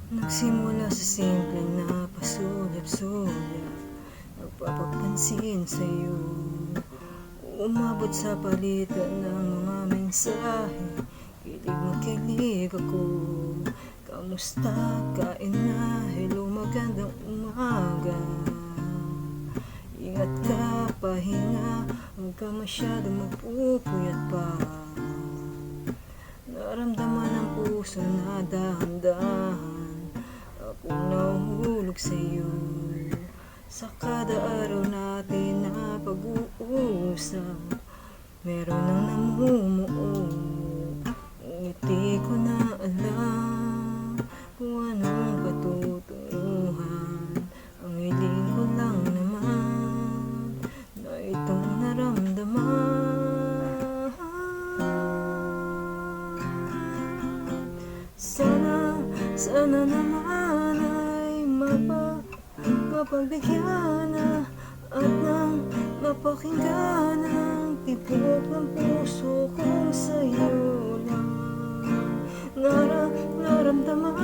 Nagsimula sa simpleng na pasulyap-sulyap, nagpapapansin sa'yo. Umabot sa palitan ng mga mensahe, kilig na kilig ako. Kamusta? Kain na? Hello, magandang umaga. Ingat ka, pahinga, huwag ka masyadong magpupuyat pa. Naramdaman ng puso na dahan-dahan akong nahuhulog sa'yo. Sa kada araw natin na pag-uusap, meron nang namumuo. Ngiti ko na alam kung anong patutunguhan. Ang hiling ko lang naman na itong naramdaman. Sana naman ay mapagbigyan na at nang mapakinggan ang tibok ng puso kong sa'yo lang naramdaman.